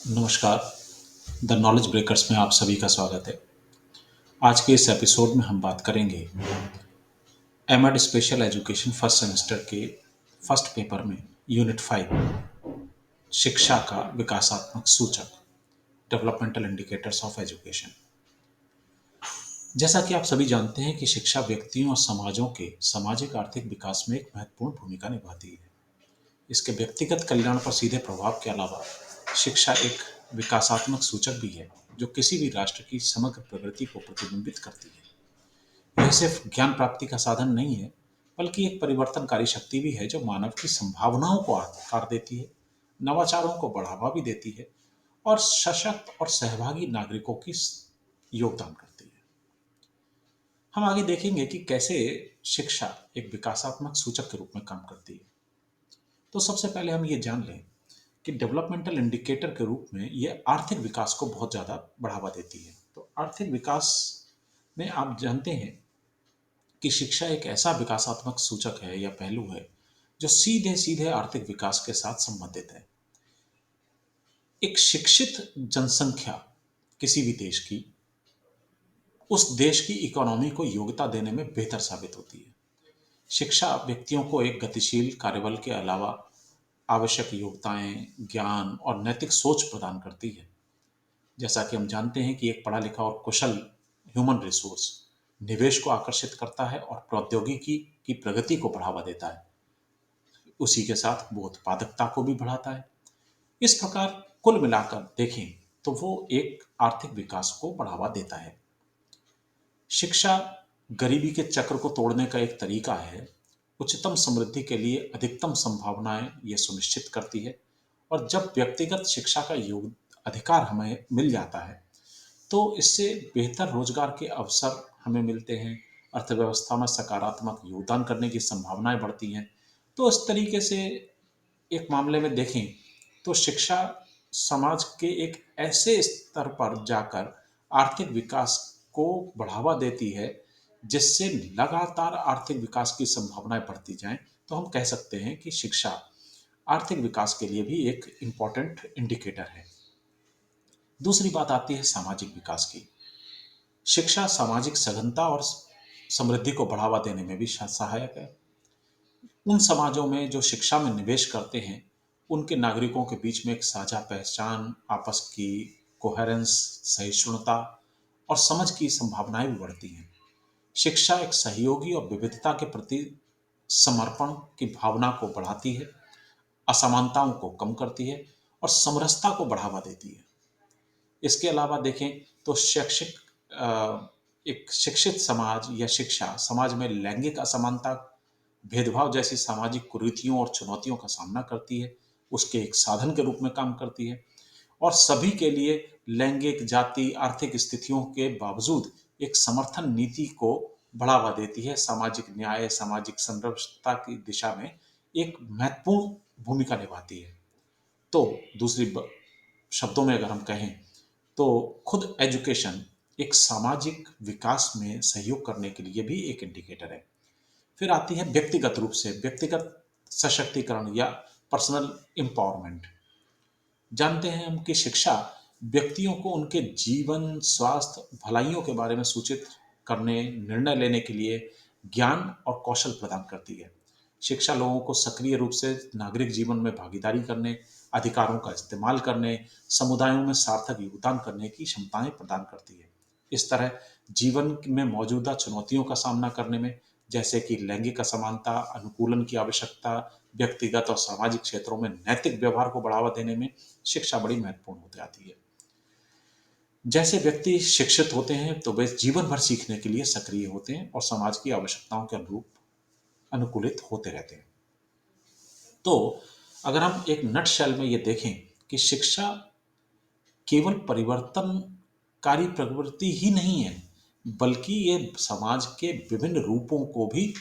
नमस्कार। The knowledge breakers में आप सभी का स्वागत है। आज के इस एपिसोड में हम बात करेंगे MEd special education first semester के फर्स्ट पेपर में यूनिट 5 शिक्षा का विकासात्मक सूचक डेवलपमेंटल इंडिकेटर्स ऑफ एजुकेशन। जैसा कि आप सभी जानते हैं कि शिक्षा व्यक्तियों और समाजों के सामाजिक आर्थिक विकास में एक महत्वपूर्ण भूमिका निभाती है। इसके व्यक्तिगत कल्याण पर सीधे प्रभाव के अलावा शिक्षा एक विकासात्मक सूचक भी है जो किसी भी राष्ट्र की समग्र प्रगति को प्रतिबिंबित करती है। यह सिर्फ ज्ञान प्राप्ति का साधन नहीं है, बल्कि एक परिवर्तनकारी शक्ति भी है जो मानव की संभावनाओं को आकार देती है, नवाचारों को बढ़ावा भी देती है और सशक्त और सहभागी नागरिकों की योगदान करती है। हम आगे देखेंगे कि कैसे शिक्षा एक विकासात्मक सूचक के रूप में काम करती है। तो सबसे पहले हम ये जान लें कि डेवलपमेंटल इंडिकेटर के रूप में यह आर्थिक विकास को बहुत ज़्यादा बढ़ावा देती है। तो आर्थिक विकास में आप जानते हैं कि शिक्षा एक ऐसा विकासात्मक सूचक है या पहलू है जो सीधे सीधे आर्थिक विकास के साथ संबंधित है। एक शिक्षित जनसंख्या किसी भी देश की उस देश की इकोनॉमी को योग्यता देने में बेहतर साबित होती है। शिक्षा व्यक्तियों को एक गतिशील कार्यबल के अलावा आवश्यक योग्यताएं, ज्ञान और नैतिक सोच प्रदान करती है। जैसा कि हम जानते हैं कि एक पढ़ा लिखा और कुशल ह्यूमन रिसोर्स निवेश को आकर्षित करता है और प्रौद्योगिकी की प्रगति को बढ़ावा देता है। उसी के साथ वो उत्पादकता को भी बढ़ाता है। इस प्रकार कुल मिलाकर देखें तो वो एक आर्थिक विकास को बढ़ावा देता है। शिक्षा गरीबी के चक्र को तोड़ने का एक तरीका है। उच्चतम समृद्धि के लिए अधिकतम संभावनाएं ये सुनिश्चित करती है। और जब व्यक्तिगत शिक्षा का योग अधिकार हमें मिल जाता है तो इससे बेहतर रोजगार के अवसर हमें मिलते हैं, अर्थव्यवस्था में सकारात्मक योगदान करने की संभावनाएं बढ़ती हैं। तो इस तरीके से एक मामले में देखें तो शिक्षा समाज के एक ऐसे स्तर पर जाकर आर्थिक विकास को बढ़ावा देती है जिससे लगातार आर्थिक विकास की संभावनाएं बढ़ती जाएं। तो हम कह सकते हैं कि शिक्षा आर्थिक विकास के लिए भी एक इम्पॉर्टेंट इंडिकेटर है। दूसरी बात आती है सामाजिक विकास की। शिक्षा सामाजिक सघनता और समृद्धि को बढ़ावा देने में भी सहायक है। उन समाजों में जो शिक्षा में निवेश करते हैं उनके नागरिकों के बीच में एक साझा पहचान, आपस की कोहेरेंस, सहिष्णुता और समझ की संभावनाएं भी बढ़ती हैं। शिक्षा एक सहयोगी और विविधता के प्रति समर्पण की भावना को बढ़ाती है, असमानताओं को कम करती है और समरसता को बढ़ावा देती है। इसके अलावा देखें तो शैक्षिक एक शिक्षित समाज या शिक्षा समाज में लैंगिक असमानता, भेदभाव जैसी सामाजिक कुरीतियों और चुनौतियों का सामना करती है, उसके एक साधन के रूप में काम करती है और सभी के लिए लैंगिक, जाति, आर्थिक स्थितियों के बावजूद एक समर्थन नीति को बढ़ावा देती है। सामाजिक न्याय, सामाजिक समरसता की दिशा में एक महत्वपूर्ण भूमिका निभाती है। तो दूसरी शब्दों में अगर हम कहें तो खुद एजुकेशन एक सामाजिक विकास में सहयोग करने के लिए भी एक इंडिकेटर है। फिर आती है व्यक्तिगत रूप से व्यक्तिगत सशक्तिकरण या पर्सनल एम्पावरमेंट। जानते हैं हम कि शिक्षा व्यक्तियों को उनके जीवन, स्वास्थ्य, भलाइयों के बारे में सूचित करने, निर्णय लेने के लिए ज्ञान और कौशल प्रदान करती है। शिक्षा लोगों को सक्रिय रूप से नागरिक जीवन में भागीदारी करने, अधिकारों का इस्तेमाल करने, समुदायों में सार्थक योगदान करने की क्षमताएं प्रदान करती है। इस तरह जीवन में मौजूदा चुनौतियों का सामना करने में, जैसे कि लैंगिक असमानता, अनुकूलन की आवश्यकता, व्यक्तिगत और सामाजिक क्षेत्रों में नैतिक व्यवहार को बढ़ावा देने में शिक्षा बड़ी महत्वपूर्ण हो जाती है। जैसे व्यक्ति शिक्षित होते हैं तो वे जीवन भर सीखने के लिए सक्रिय होते हैं और समाज की आवश्यकताओं के अनुरूप अनुकूलित होते रहते हैं। तो अगर हम एक नट शेल में ये देखें कि शिक्षा केवल परिवर्तनकारी प्रवृत्ति ही नहीं है, बल्कि ये समाज के विभिन्न रूपों को भी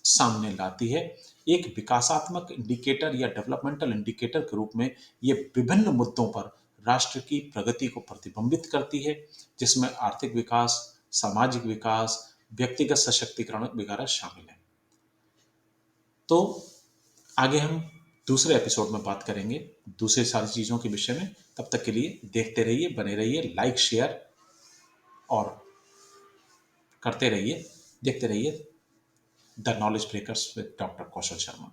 सामने लाती है। एक विकासात्मक इंडिकेटर या डेवलपमेंटल इंडिकेटर के रूप में ये विभिन्न मुद्दों पर राष्ट्र की प्रगति को प्रतिबिंबित करती है, जिसमें आर्थिक विकास, सामाजिक विकास, व्यक्तिगत सशक्तिकरण वगैरह शामिल है। तो आगे हम दूसरे एपिसोड में बात करेंगे दूसरी सारी चीज़ों के विषय में। तब तक के लिए देखते रहिए, बने रहिए, लाइक शेयर और करते रहिए, देखते रहिए the knowledge breakers with doctor Kaushal Sharma.